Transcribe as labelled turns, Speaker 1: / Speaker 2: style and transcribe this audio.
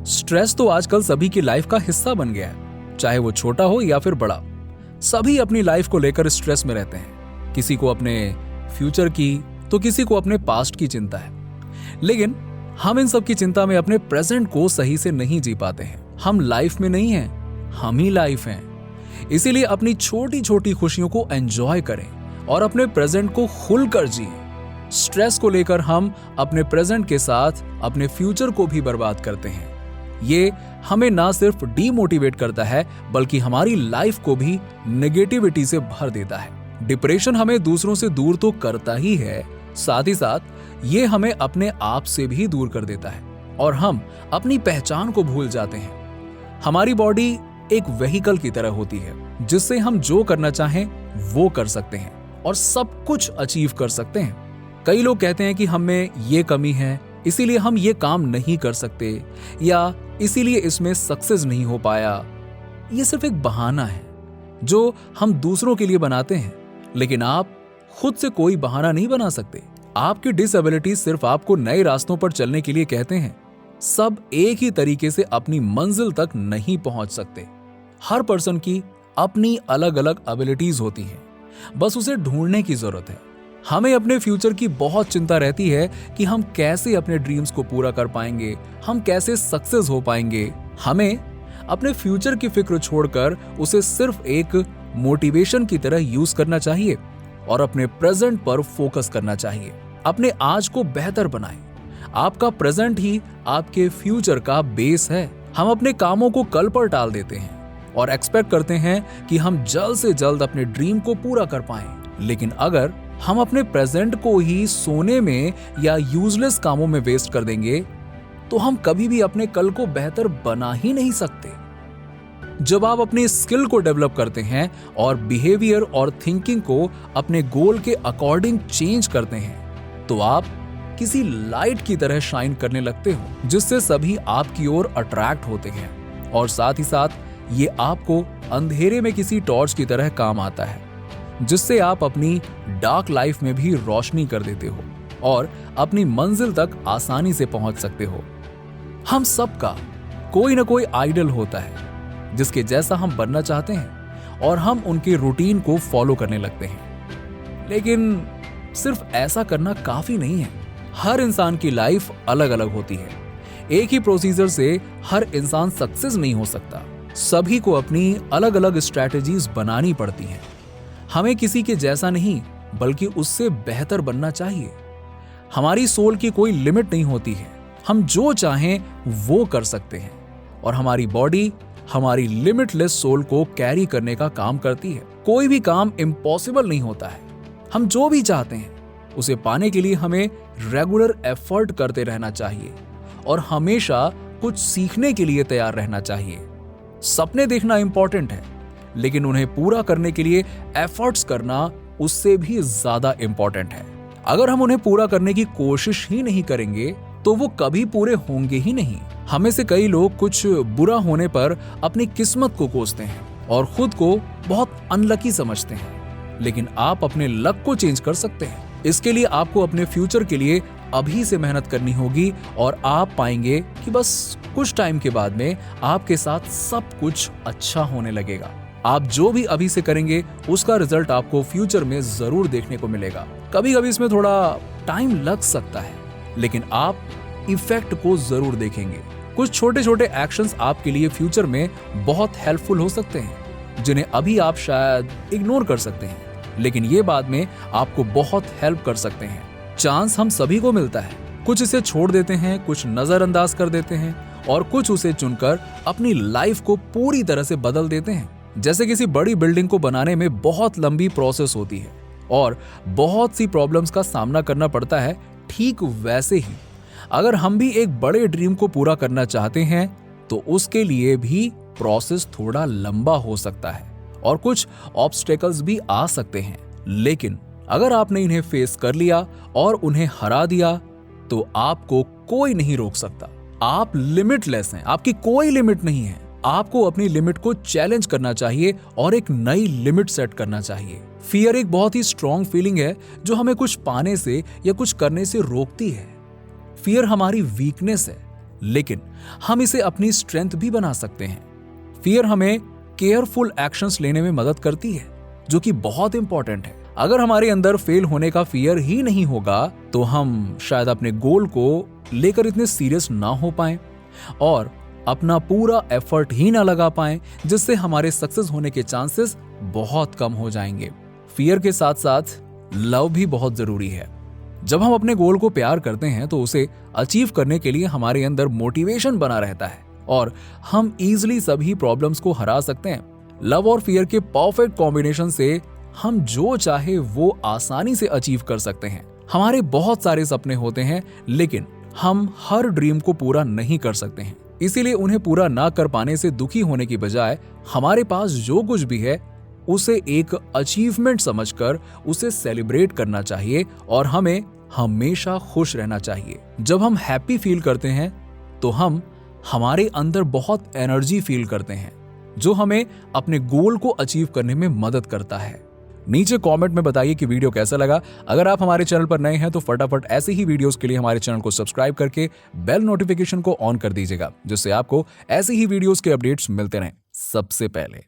Speaker 1: Stress तो आजकल सभी की लाइफ का हिस्सा बन गया है, चाहे वो छोटा हो या फिर बड़ा। सभी अपनी लाइफ को लेकर स्ट्रेस में रहते हैं। किसी को अपने फ्यूचर की तो किसी को अपने पास्ट की चिंता है। लेकिन हम इन सब की चिंता में अपने प्रेजेंट को सही से नहीं जी पाते हैं। हम लाइफ में नहीं हैं, हम ही लाइफ हैं। इसीलिए अपनी छोटी छोटी खुशियों को एंजॉय करें और अपने प्रेजेंट को खुलकर जिए। स्ट्रेस को लेकर हम अपने प्रेजेंट के साथ अपने फ्यूचर को भी बर्बाद करते हैं। ये हमें ना सिर्फ डीमोटिवेट करता है बल्कि हमारी लाइफ को भी नेगेटिविटी से भर देता है। डिप्रेशन हमें दूसरों से दूर तो करता ही है, साथ ही साथ ये हमें अपने आप से भी दूर कर देता है और हम अपनी पहचान को भूल जाते हैं। हमारी बॉडी एक व्हीकल की तरह होती है जिससे हम जो करना चाहें वो कर सकते हैं और सब कुछ अचीव कर सकते हैं। कई लोग कहते हैं कि हम में ये कमी है, इसीलिए हम ये काम नहीं कर सकते या इसीलिए इसमें सक्सेस नहीं हो पाया। ये सिर्फ एक बहाना है जो हम दूसरों के लिए बनाते हैं, लेकिन आप खुद से कोई बहाना नहीं बना सकते। आपकी डिसेबिलिटी सिर्फ आपको नए रास्तों पर चलने के लिए कहते हैं। सब एक ही तरीके से अपनी मंजिल तक नहीं पहुंच सकते। हर पर्सन की अपनी अलग अलग एबिलिटीज होती हैं, बस उसे ढूंढने की जरूरत है। हमें अपने फ्यूचर की बहुत चिंता रहती है कि हम कैसे अपने ड्रीम्स को पूरा कर पाएंगे, हम कैसे सक्सेस हो पाएंगे। हमें अपने फ्यूचर की फिक्र छोड़कर उसे सिर्फ एक मोटिवेशन की तरह यूज करना चाहिए और अपने प्रेजेंट पर फोकस करना चाहिए। अपने आज को बेहतर बनाएं। आपका प्रेजेंट ही आपके फ्यूचर का बेस है। हम अपने कामों को कल पर टाल देते हैं और एक्सपेक्ट करते हैं कि हम जल्द से जल्द अपने ड्रीम को पूरा कर पाएं। लेकिन अगर हम अपने प्रेजेंट को ही सोने में या यूजलेस कामों में वेस्ट कर देंगे तो हम कभी भी अपने कल को बेहतर बना ही नहीं सकते। जब आप अपने स्किल को डेवलप करते हैं और बिहेवियर और थिंकिंग को अपने गोल के अकॉर्डिंग चेंज करते हैं तो आप किसी लाइट की तरह शाइन करने लगते हो जिससे सभी आपकी ओर अट्रैक्ट होते हैं और साथ ही साथ ये आपको अंधेरे में किसी टॉर्च की तरह काम आता है जिससे आप अपनी डार्क लाइफ में भी रोशनी कर देते हो और अपनी मंजिल तक आसानी से पहुंच सकते हो। हम सबका कोई ना कोई आइडल होता है जिसके जैसा हम बनना चाहते हैं और हम उनके रूटीन को फॉलो करने लगते हैं। लेकिन सिर्फ ऐसा करना काफी नहीं है। हर इंसान की लाइफ अलग अलग होती है। एक ही प्रोसीजर से हर इंसान सक्सेस नहीं हो सकता। सभी को अपनी अलग अलग स्ट्रैटेजीज बनानी पड़ती हैं। हमें किसी के जैसा नहीं बल्कि उससे बेहतर बनना चाहिए। हमारी सोल की कोई लिमिट नहीं होती है। हम जो चाहें वो कर सकते हैं और हमारी बॉडी हमारी लिमिटलेस सोल को कैरी करने का काम करती है। कोई भी काम इम्पॉसिबल नहीं होता है। हम जो भी चाहते हैं उसे पाने के लिए हमें रेगुलर एफर्ट करते रहना चाहिए और हमेशा कुछ सीखने के लिए तैयार रहना चाहिए। सपने देखना इंपॉर्टेंट है, लेकिन उन्हें पूरा करने के लिए एफर्ट्स करना उससे भी ज्यादा इंपॉर्टेंट है। अगर हम उन्हें पूरा करने की कोशिश ही नहीं करेंगे तो वो कभी पूरे होंगे ही नहीं। हमें से कई लोग कुछ बुरा होने पर अपनी किस्मत को कोसते हैं और खुद को बहुत अनलकी समझते हैं, लेकिन आप अपने लक को चेंज कर सकते हैं। इसके लिए आपको अपने फ्यूचर के लिए अभी से मेहनत करनी होगी और आप पाएंगे कि बस कुछ टाइम के बाद में आपके साथ सब कुछ अच्छा होने लगेगा। आप जो भी अभी से करेंगे उसका रिजल्ट आपको फ्यूचर में जरूर देखने को मिलेगा। कभी कभी इसमें थोड़ा टाइम लग सकता है, लेकिन आप इफेक्ट को जरूर देखेंगे। कुछ छोटे छोटे एक्शंस आपके लिए फ्यूचर में बहुत हेल्पफुल हो सकते हैं जिन्हें अभी आप शायद इग्नोर कर सकते हैं, लेकिन ये बाद में आपको बहुत हेल्प कर सकते हैं। चांस हम सभी को मिलता है। कुछ इसे छोड़ देते हैं, कुछ नजरअंदाज कर देते हैं और कुछ उसे चुनकर अपनी लाइफ को पूरी तरह से बदल देते हैं। जैसे किसी बड़ी बिल्डिंग को बनाने में बहुत लंबी प्रोसेस होती है और बहुत सी प्रॉब्लम्स का सामना करना पड़ता है, ठीक वैसे ही अगर हम भी एक बड़े ड्रीम को पूरा करना चाहते हैं तो उसके लिए भी प्रोसेस थोड़ा लंबा हो सकता है और कुछ ऑब्स्टेकल्स भी आ सकते हैं। लेकिन अगर आपने इन्हें फेस कर लिया और उन्हें हरा दिया तो आपको कोई नहीं रोक सकता। आप लिमिटलेस हैं, आपकी कोई लिमिट नहीं है। आपको अपनी लिमिट को चैलेंज करना चाहिए और एक नई लिमिट सेट करना चाहिए। फियर एक बहुत ही स्ट्रॉन्ग फीलिंग है जो हमें कुछ पाने से या कुछ करने से रोकती है। फियर हमारी वीकनेस है, लेकिन हम इसे अपनी स्ट्रेंथ भी बना सकते हैं। फियर हमें केयरफुल एक्शंस लेने में मदद करती है, जो कि बहुत इंपॉर्टेंट है। अगर हमारे अंदर फेल होने का फियर ही नहीं होगा तो हम शायद अपने गोल को लेकर इतने सीरियस ना हो पाए और अपना पूरा एफर्ट ही ना लगा पाए, जिससे हमारे सक्सेस होने के चांसेस बहुत कम हो जाएंगे। फियर के साथ साथ लव भी बहुत जरूरी है। जब हम अपने गोल को प्यार करते हैं तो उसे अचीव करने के लिए हमारे अंदर मोटिवेशन बना रहता है और हम इजीली सभी प्रॉब्लम्स को हरा सकते हैं। लव और फियर के परफेक्ट कॉम्बिनेशन से हम जो चाहे वो आसानी से अचीव कर सकते हैं। हमारे बहुत सारे सपने होते हैं, लेकिन हम हर ड्रीम को पूरा नहीं कर सकते हैं। इसीलिए उन्हें पूरा ना कर पाने से दुखी होने की बजाय हमारे पास जो कुछ भी है उसे एक अचीवमेंट समझकर उसे सेलिब्रेट करना चाहिए और हमें हमेशा खुश रहना चाहिए। जब हम हैप्पी फील करते हैं तो हम हमारे अंदर बहुत एनर्जी फील करते हैं, जो हमें अपने गोल को अचीव करने में मदद करता है। नीचे कमेंट में बताइए कि वीडियो कैसा लगा। अगर आप हमारे चैनल पर नए हैं तो फटाफट ऐसे ही वीडियोस के लिए हमारे चैनल को सब्सक्राइब करके बेल नोटिफिकेशन को ऑन कर दीजिएगा, जिससे आपको ऐसे ही वीडियोस के अपडेट्स मिलते रहें सबसे पहले।